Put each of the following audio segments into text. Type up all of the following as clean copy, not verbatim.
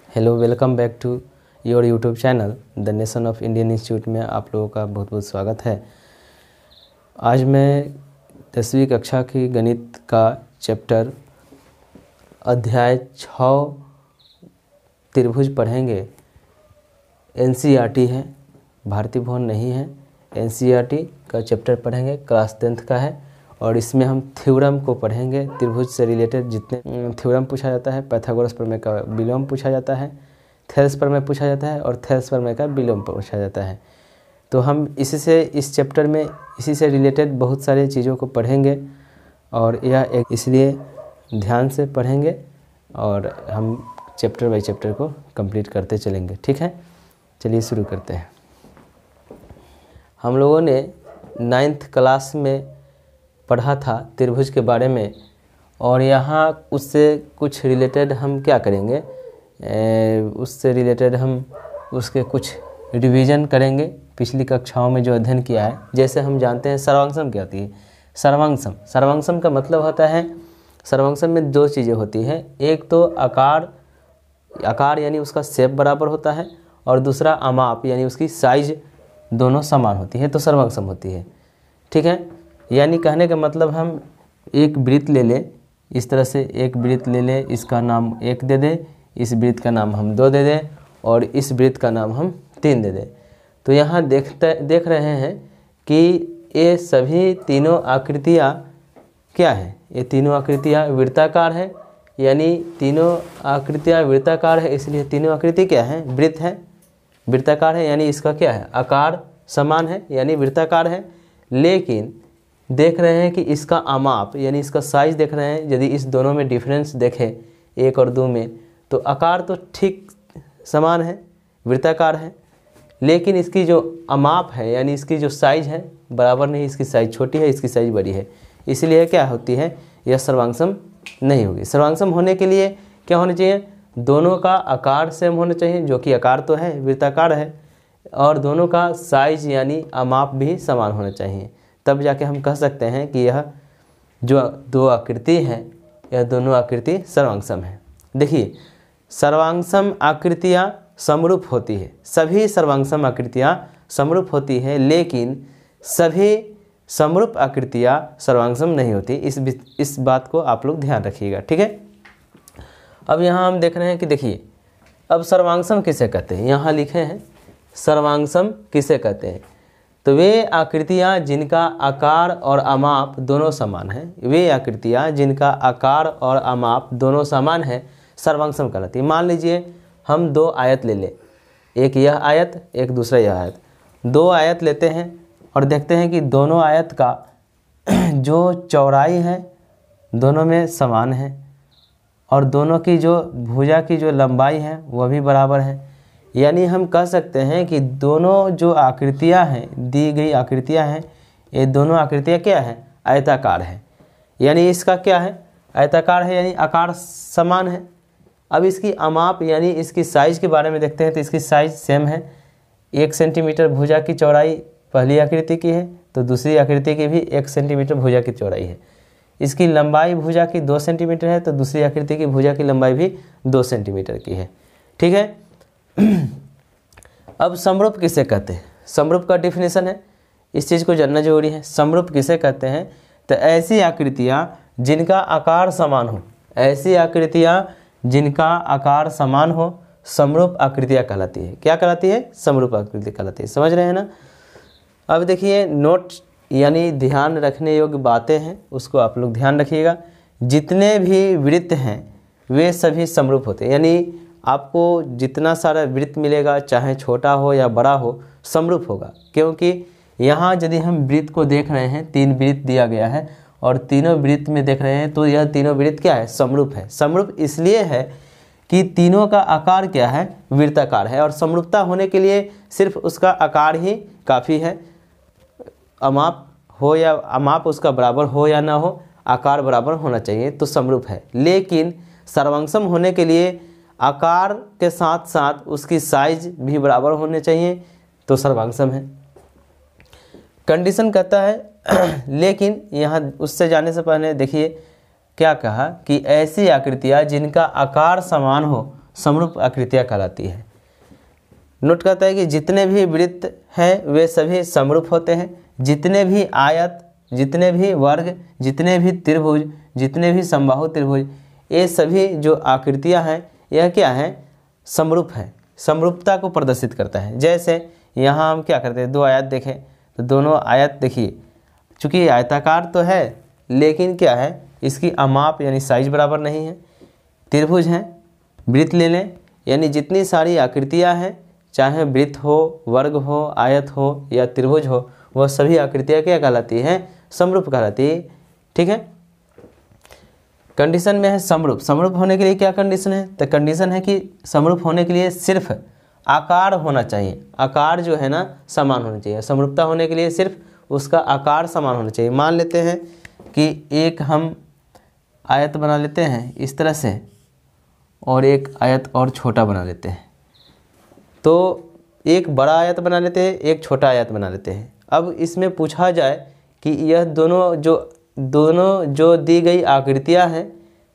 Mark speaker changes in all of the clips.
Speaker 1: Hello, welcome back to your YouTube channel the nation of Indian institute में आप लोगों का बहुत बहुत स्वागत है। आज मैं 10वीं कक्षा की गणित का चैप्टर अध्याय 6 त्रिभुज पढ़ेंगे। एनसीईआरटी है, भारतीय भवन नहीं है। एनसीईआरटी का चैप्टर पढ़ेंगे, क्लास 10th का है और इसमें हम थ्योरम को पढ़ेंगे। त्रिभुज से रिलेटेड जितने थ्योरम पूछा जाता है, पाइथागोरस प्रमेय का विलोम पूछा जाता है, थेल्स प्रमेय पूछा जाता है और थेल्स प्रमेय का विलोम पूछा जाता है। तो हम इस चैप्टर में इसी से रिलेटेड बहुत सारी चीज़ों को पढ़ेंगे और यह इसलिए ध्यान से पढ़ेंगे और हम चैप्टर बाई चैप्टर को कंप्लीट करते चलेंगे। ठीक है, चलिए शुरू करते हैं। हम लोगों ने 9th क्लास में पढ़ा था त्रिभुज के बारे में और यहाँ उससे कुछ रिलेटेड हम क्या करेंगे, उससे रिलेटेड हम उसके कुछ रिवीजन करेंगे पिछली कक्षाओं में जो अध्ययन किया है। जैसे हम जानते हैं सर्वांगसम क्या होती है। सर्वांगसम का मतलब होता है, सर्वांगसम में दो चीज़ें होती हैं। एक तो आकार यानी उसका शेप बराबर होता है और दूसरा अमाप यानी उसकी साइज दोनों समान होती है, तो सर्वांगसम होती है। ठीक है, यानी कहने का मतलब हम एक वृत्त ले लें, इस तरह से एक वृत्त ले लें, इसका नाम 1 दे दें, इस वृत्त का नाम हम 2 दे दें और इस वृत्त का नाम हम 3 दे दें। तो यहाँ देख रहे हैं कि ये सभी तीनों आकृतियाँ क्या हैं। ये तीनों आकृतियाँ वृत्ताकार है, यानी तीनों आकृतियाँ वृत्ताकार है, इसलिए तीनों आकृति क्या है, वृत्त है, वृत्ताकार है, यानी इसका क्या है, आकार समान है यानी वृत्ताकार है। लेकिन देख रहे हैं कि इसका अमाप यानी इसका साइज देख रहे हैं, यदि इस दोनों में डिफरेंस देखें 1 और 2 में, तो आकार तो ठीक समान है, वृत्ताकार है, लेकिन इसकी जो अमाप है यानी इसकी जो साइज है बराबर नहीं, इसकी साइज छोटी है, इसकी साइज बड़ी है, इसलिए क्या होती है, यह सर्वांगसम नहीं होगी। सर्वांगसम होने के लिए क्या होना चाहिए, दोनों का आकार सेम होना चाहिए, जो कि आकार तो है, वृत्ताकार है, और दोनों का साइज यानी अमाप भी समान होना चाहिए। तब जाके हम कह सकते हैं कि यह जो दो आकृति हैं, यह दोनों आकृति सर्वांगसम है। देखिए, सर्वांगसम आकृतियाँ समरूप होती है, सभी सर्वांगसम आकृतियाँ समरूप होती है, लेकिन सभी समरूप आकृतियाँ सर्वांगसम नहीं होती। इस बात को आप लोग ध्यान रखिएगा। ठीक है, अब यहाँ हम देख रहे हैं कि देखिए, अब सर्वांगसम किसे कहते हैं, यहाँ लिखे हैं सर्वांगसम किसे कहते हैं। तो वे आकृतियाँ जिनका आकार और अमाप दोनों समान हैं, वे आकृतियाँ जिनका आकार और अमाप दोनों समान है, सर्वांगसम कहलाती है। मान लीजिए हम 2 आयत ले लें, एक यह आयत, एक दूसरा यह आयत। 2 आयत लेते हैं और देखते हैं कि दोनों आयत का जो चौड़ाई है दोनों में समान है और दोनों की जो भुजा की जो लंबाई है वह भी बराबर है। यानी हम कह सकते हैं कि दोनों जो आकृतियां हैं, दी गई आकृतियां हैं, ये दोनों आकृतियां क्या है, आयताकार है। यानी इसका क्या है, आयताकार है, यानी आकार समान है। अब इसकी अमाप यानी इसकी साइज़ के बारे में देखते हैं, तो इसकी साइज़ सेम है। 1 सेंटीमीटर भुजा की चौड़ाई पहली आकृति की है, तो दूसरी आकृति की भी 1 सेंटीमीटर भुजा की चौड़ाई है। इसकी लंबाई भुजा की 2 सेंटीमीटर है, तो दूसरी आकृति की भुजा की लंबाई भी 2 सेंटीमीटर की है। ठीक है, अब समरूप किसे कहते हैं, समरूप का डिफिनेशन है, इस चीज़ को जानना जरूरी है। समरूप किसे कहते हैं, तो ऐसी आकृतियाँ जिनका आकार समान हो, ऐसी आकृतियाँ जिनका आकार समान हो, समरूप आकृतियाँ कहलाती है। क्या कहलाती है, समरूप आकृति कहलाती है। समझ रहे हैं ना। अब देखिए, नोट यानी ध्यान रखने योग्य बातें हैं, उसको आप लोग ध्यान रखिएगा। जितने भी वृत्त हैं वे सभी समरूप होते हैं, यानी आपको जितना सारा वृत्त मिलेगा, चाहे छोटा हो या बड़ा हो, समरूप होगा। क्योंकि यहाँ यदि हम वृत्त को देख रहे हैं, 3 वृत्त दिया गया है और तीनों वृत्त में देख रहे हैं, तो यह तीनों वृत्त क्या है, समरूप है। समरूप इसलिए है कि तीनों का आकार क्या है, वृत्ताकार है, और समरूपता होने के लिए सिर्फ उसका आकार ही काफ़ी है। अमाप हो या अमाप उसका बराबर हो या ना हो, आकार बराबर होना चाहिए, तो समरूप है। लेकिन सर्वांगसम होने के लिए आकार के साथ साथ उसकी साइज भी बराबर होने चाहिए, तो सर्वांगसम है। कंडीशन कहता है लेकिन यहाँ उससे जाने से पहले देखिए क्या कहा कि ऐसी आकृतियाँ जिनका आकार समान हो, समरूप आकृतियाँ कहलाती है। नोट करता है कि जितने भी वृत्त हैं वे सभी समरूप होते हैं, जितने भी आयत, जितने भी वर्ग, जितने भी त्रिभुज, जितने भी समबाहु त्रिभुज, ये सभी जो आकृतियां हैं यह क्या है, समरूप है, समरूपता को प्रदर्शित करता है। जैसे यहाँ हम क्या करते हैं, दो आयत देखें तो दोनों आयत देखिए, चूँकि आयताकार तो है लेकिन क्या है, इसकी अमाप यानी साइज बराबर नहीं है। त्रिभुज हैं, वृत्त ले लें, यानी जितनी सारी आकृतियाँ हैं, चाहे वृत्त हो, वर्ग हो, आयत हो या त्रिभुज हो, वह सभी आकृतियाँ क्या कहलाती हैं, समरूप कहलाती है। ठीक है, कंडीशन में है समरूप। समरूप होने के लिए क्या कंडीशन है, तो कंडीशन है कि समरूप होने के लिए सिर्फ आकार होना चाहिए, आकार जो है ना समान होना चाहिए। समरूपता होने के लिए सिर्फ उसका आकार समान होना चाहिए। मान लेते हैं कि एक हम आयत बना लेते हैं इस तरह से, और एक आयत और छोटा बना लेते हैं, तो एक बड़ा आयत बना लेते हैं, एक छोटा आयत बना लेते हैं। अब इसमें पूछा जाए कि यह दोनों जो दी गई आकृतियां हैं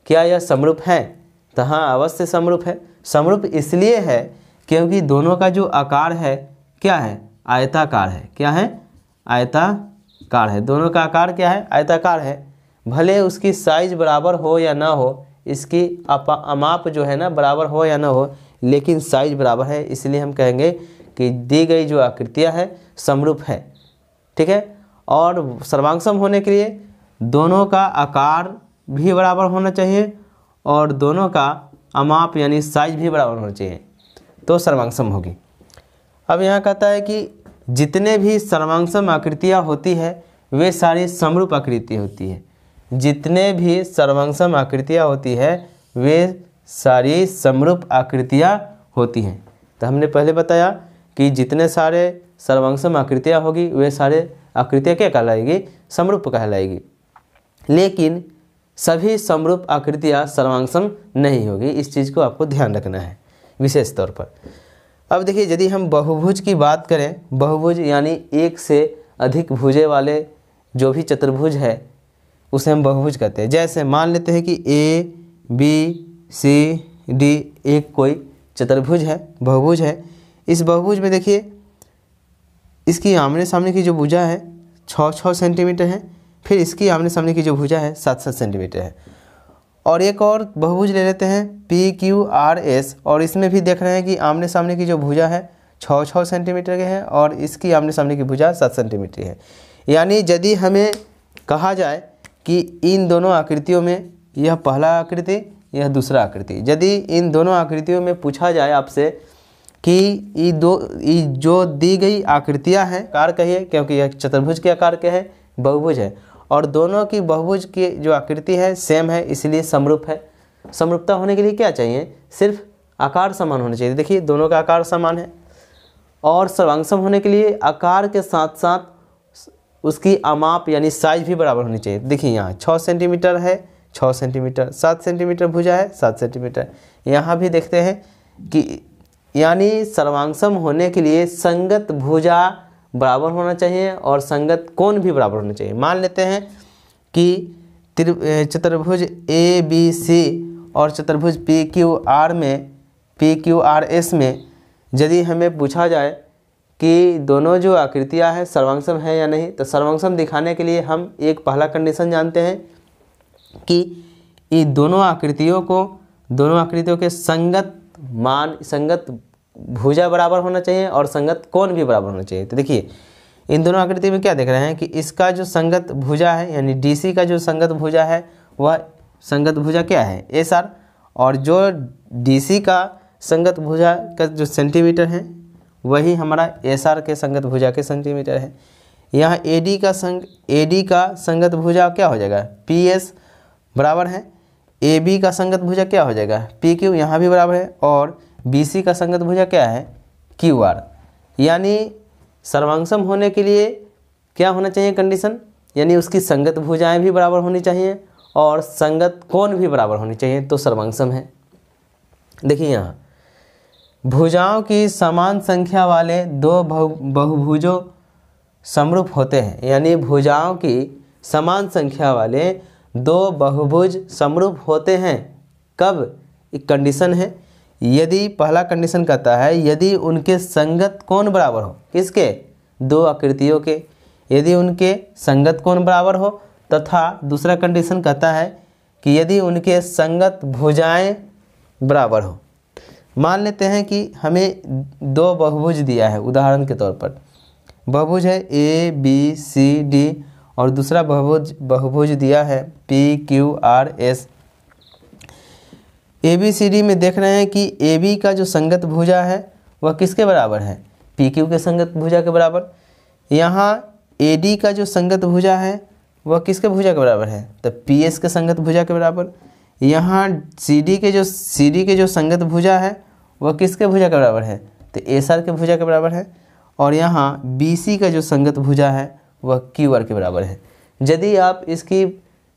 Speaker 1: क्या यह समरूप हैं, तो हाँ अवश्य समरूप है। समरूप इसलिए है क्योंकि दोनों का जो आकार है क्या है, आयताकार है। क्या है, आयताकार है। दोनों का आकार क्या है, आयताकार है। भले उसकी साइज बराबर हो या ना हो, इसकी अमाप जो है ना बराबर हो या ना हो, लेकिन साइज बराबर है, इसलिए हम कहेंगे कि दी गई जो आकृतियाँ है समरूप है। ठीक है, और सर्वांगसम होने के लिए दोनों का आकार भी बराबर होना चाहिए और दोनों का अमाप यानी साइज भी बराबर होना चाहिए, तो सर्वांगसम होगी। अब यहाँ कहता है कि जितने भी सर्वांगसम आकृतियाँ होती है वे सारी समरूप आकृति होती है। जितने भी सर्वांगसम आकृतियाँ होती है वे सारी समरूप आकृतियाँ होती हैं। तो हमने पहले बताया कि जितने सारे सर्वांगसम आकृतियाँ होगी वे सारे आकृतियाँ क्या कहलाएगी, समरूप कहलाएगी। लेकिन सभी समरूप आकृतियाँ सर्वांगसम नहीं होगी, इस चीज़ को आपको ध्यान रखना है विशेष तौर पर। अब देखिए, यदि हम बहुभुज की बात करें, बहुभुज यानी एक से अधिक भुजें वाले जो भी चतुर्भुज है उसे हम बहुभुज कहते हैं। जैसे मान लेते हैं कि ए बी सी डी एक कोई चतुर्भुज है, बहुभुज है। इस बहुभुज में देखिए इसकी आमने सामने की जो भुजा है 6-6 सेंटीमीटर है, फिर इसकी आमने सामने की जो भुजा है 7-7 सेंटीमीटर है। और एक और बहुभुज ले लेते हैं PQRS, और इसमें भी देख रहे हैं कि आमने सामने की जो भुजा है 6-6 सेंटीमीटर के है और इसकी आमने सामने की भुजा 7 सेंटीमीटर है। यानी यदि हमें कहा जाए कि इन दोनों आकृतियों में यह पहला आकृति यह दूसरा आकृति, यदि इन दोनों आकृतियों में पूछा जाए आपसे कि ये जो दी गई आकृतियां हैं, आकार कहिए क्योंकि यह चतुर्भुज के आकार के है, बहुभुज है, और दोनों की बहुभुज की जो आकृति है सेम है, इसलिए समरूप है। समरूपता होने के लिए क्या चाहिए, सिर्फ आकार समान होना चाहिए। देखिए दोनों का आकार समान है। और सर्वांगसम होने के लिए आकार के साथ साथ उसकी अमाप यानी साइज भी बराबर होनी चाहिए। देखिए यहाँ 6 सेंटीमीटर है, 6 सेंटीमीटर, 7 सेंटीमीटर भुजा है, 7 सेंटीमीटर। यहाँ भी देखते हैं कि यानी सर्वांगसम होने के लिए संगत भुजा बराबर होना चाहिए और संगत कोण भी बराबर होना चाहिए। मान लेते हैं कि चतुर्भुज ABC और चतुर्भुज PQRS में यदि हमें पूछा जाए कि दोनों जो आकृतियां हैं सर्वांगसम है या नहीं, तो सर्वांगसम दिखाने के लिए हम एक पहला कंडीशन जानते हैं कि ये दोनों आकृतियों के संगत भुजा बराबर होना चाहिए और संगत कोण भी बराबर होना चाहिए। तो देखिए इन दोनों आकृति में क्या देख रहे हैं कि इसका जो संगत भुजा है यानी DC का जो संगत भुजा है वह संगत भुजा क्या है, SR, और जो DC का संगत भुजा का जो सेंटीमीटर है वही हमारा SR के संगत भुजा के सेंटीमीटर है। यहाँ AD का संगत भुजा क्या हो जाएगा, PS बराबर है, AB का संगत भुजा क्या हो जाएगा, PQ, यहाँ भी बराबर है, और BC का संगत भुजा क्या है, QR। यानी सर्वांगसम होने के लिए क्या होना चाहिए कंडीशन, यानी उसकी संगत भुजाएं भी बराबर होनी चाहिए और संगत कोण भी बराबर होनी चाहिए, तो सर्वांगसम है। देखिए यहाँ भुजाओं की समान संख्या वाले दो बहुभुजों समरूप होते हैं, यानी भुजाओं की समान संख्या वाले दो बहुभुज समरूप होते हैं। कब, एक कंडीशन है यदि पहला कंडीशन कहता है यदि उनके संगत कोण बराबर हो, किसके? दो आकृतियों के, यदि उनके संगत कोण बराबर हो, तथा दूसरा कंडीशन कहता है कि यदि उनके संगत भुजाएं बराबर हो। मान लेते हैं कि हमें दो बहुभुज दिया है, उदाहरण के तौर पर बहुभुज है ABCD और दूसरा बहुभुज दिया है PQRS। ABCD में देख रहे हैं कि AB का जो संगत भुजा है वह किसके बराबर है? PQ के संगत भुजा के बराबर। यहाँ AD का जो संगत भुजा है वह किसके भुजा के बराबर है? तो PS के संगत भुजा के बराबर। यहाँ CD के जो संगत भुजा है वह किसके भुजा के बराबर है? तो SR के भुजा के बराबर है। और यहाँ BC का जो संगत भुजा है वह QR के बराबर है। यदि आप इसकी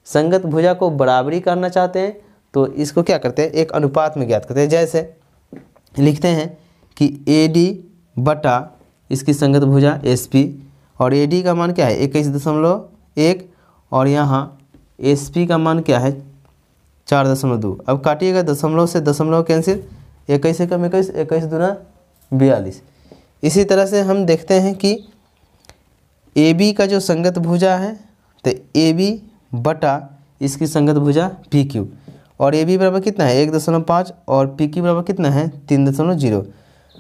Speaker 1: संगत भुजा को बराबरी करना चाहते हैं तो इसको क्या करते हैं? एक अनुपात में ज्ञात करते हैं। जैसे लिखते हैं कि AD बटा इसकी संगत भुजा SP, और AD का मान क्या है? 21.1 और यहाँ SP का मान क्या है? 4.2। अब काटिएगा, दशमलव से दशमलव कैंसिल, 21 एकम 21, 21 दूना 42। इसी तरह से हम देखते हैं कि AB का जो संगत भुजा है तो AB बटा इसकी संगत भुजा PQ, और AB बराबर कितना है? 1.5 और PQ बराबर कितना है? 3.0।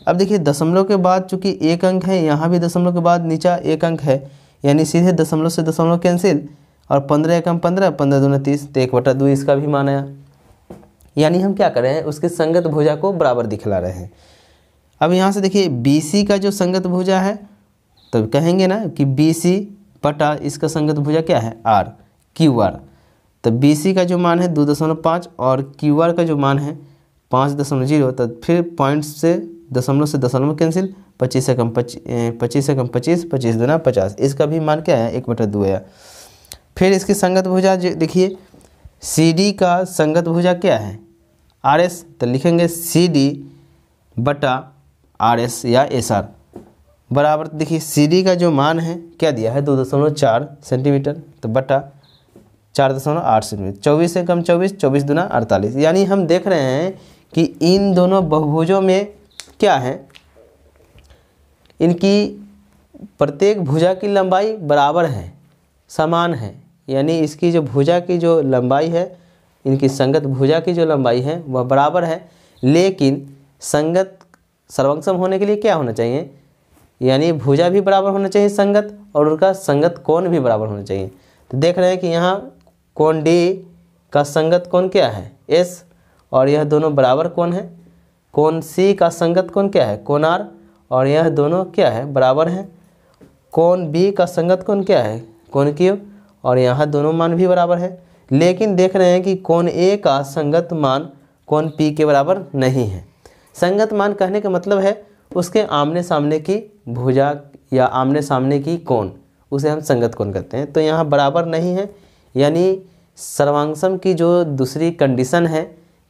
Speaker 1: अब देखिए दशमलव के बाद चूंकि एक अंक है, यहाँ भी दशमलव के बाद नीचा एक अंक है, यानी सीधे दशमलव से दशमलव कैंसिल, और 15 एकम 15, 15 दूना 30, तो 1/2 इसका भी मान आया। यानी हम क्या कर रहे हैं? उसके संगत भुजा को बराबर दिखला रहे हैं। अब यहाँ से देखिए BC का जो संगत भुजा है तो कहेंगे ना कि BC बटा इसका संगत भुजा क्या है? R QR। तो BC का जो मान है 2.5 और QR का जो मान है 5.0, तो फिर पॉइंट से दशमलव कैंसिल, 25 एकम 25, 25 दूना 50, इसका भी मान क्या है? 1/2 है। फिर इसकी संगत भुजा देखिए CD का संगत भुजा क्या है? RS, तो लिखेंगे CD बटा RS या SR बराबर, देखिए CD का जो मान है क्या दिया है? 2.4 सेंटीमीटर, तो बटा 4.8 सेंटीमीटर, 24 से कम 24, 24 दूना 48। यानी हम देख रहे हैं कि इन दोनों बहुभुजों में क्या है? इनकी प्रत्येक भुजा की लंबाई बराबर है, समान है। यानी इसकी जो भुजा की जो लंबाई है, इनकी संगत भुजा की जो लंबाई है वह बराबर है, लेकिन संगत सर्वंगसम होने के लिए क्या होना चाहिए? यानी भुजा भी बराबर होना चाहिए संगत, और उनका संगत कोण भी बराबर होना चाहिए। तो देख रहे हैं कि यहाँ कोण D का संगत कोण क्या है? S, और यह दोनों बराबर कोण है। कोण C का संगत कोण क्या है? कोण R, और यह दोनों क्या है? बराबर हैं। कोण B का संगत कोण क्या है? कोण Q, और यहाँ दोनों मान भी बराबर है। लेकिन देख रहे हैं कि कोण A का संगत मान कोण P के बराबर नहीं है। संगत मान कहने का मतलब है उसके आमने सामने की भुजा या आमने सामने की कोण, उसे हम संगत कोण कहते हैं। तो यहाँ बराबर नहीं है, यानी सर्वांगसम की जो दूसरी कंडीशन है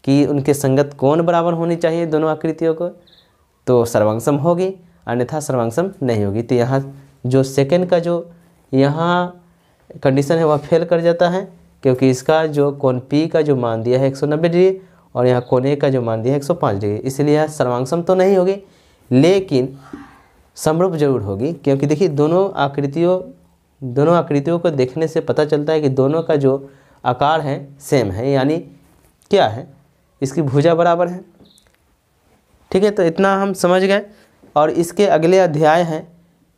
Speaker 1: कि उनके संगत कोण बराबर होनी चाहिए दोनों आकृतियों को, तो सर्वांगसम होगी, अन्यथा सर्वांगसम नहीं होगी। तो यहाँ जो सेकंड का जो यहाँ कंडीशन है वह फेल कर जाता है, क्योंकि इसका जो कोण P का जो मान दिया है 190 डिग्री और यहाँ कोण A का जो मान दिया है 105 डिग्री, इसलिए यह सर्वांगसम तो नहीं होगी, लेकिन समरूप जरूर होगी। क्योंकि देखिए दोनों आकृतियों को देखने से पता चलता है कि दोनों का जो आकार है सेम है, यानी क्या है? इसकी भुजा बराबर है। ठीक है, तो इतना हम समझ गए। और इसके अगले अध्याय हैं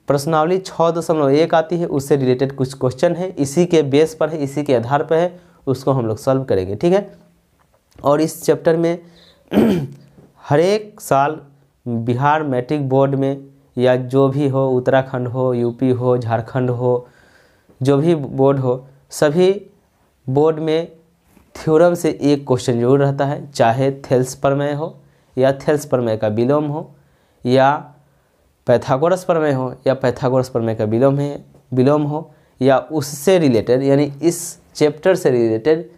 Speaker 1: प्रश्नावली 6.1 आती है, उससे रिलेटेड कुछ क्वेश्चन है, इसी के बेस पर है, इसी के आधार पर है, उसको हम लोग सॉल्व करेंगे। ठीक है, और इस चैप्टर में हर एक साल बिहार मैट्रिक बोर्ड में या जो भी हो, उत्तराखंड हो, यूपी हो, झारखंड हो, जो भी बोर्ड हो, सभी बोर्ड में थ्योरम से एक क्वेश्चन जरूर रहता है, चाहे थेल्स प्रमेय हो या थेल्स प्रमेय का विलोम हो, या पाइथागोरस प्रमेय हो या पाइथागोरस प्रमेय का विलोम हो, या उससे रिलेटेड यानी इस चैप्टर से रिलेटेड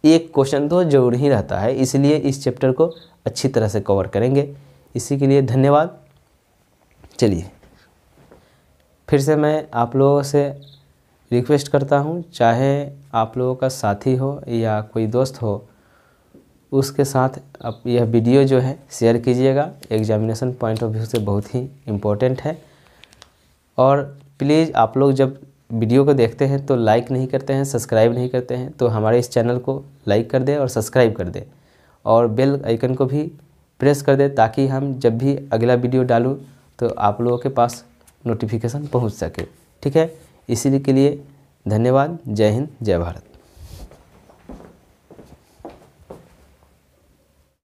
Speaker 1: एक क्वेश्चन तो जरूर ही रहता है। इसलिए इस चैप्टर को अच्छी तरह से कवर करेंगे। इसी के लिए धन्यवाद। चलिए फिर से मैं आप लोगों से रिक्वेस्ट करता हूँ, चाहे आप लोगों का साथी हो या कोई दोस्त हो, उसके साथ आप यह वीडियो जो है शेयर कीजिएगा। एग्जामिनेशन पॉइंट ऑफ व्यू से बहुत ही इम्पोर्टेंट है। और प्लीज़ आप लोग जब वीडियो को देखते हैं तो लाइक नहीं करते हैं, सब्सक्राइब नहीं करते हैं, तो हमारे इस चैनल को लाइक कर दें और सब्सक्राइब कर दें और बेल आइकन को भी प्रेस कर दें, ताकि हम जब भी अगला वीडियो डालूं तो आप लोगों के पास नोटिफिकेशन पहुंच सके। ठीक है, इसी के लिए धन्यवाद। जय हिंद, जय भारत।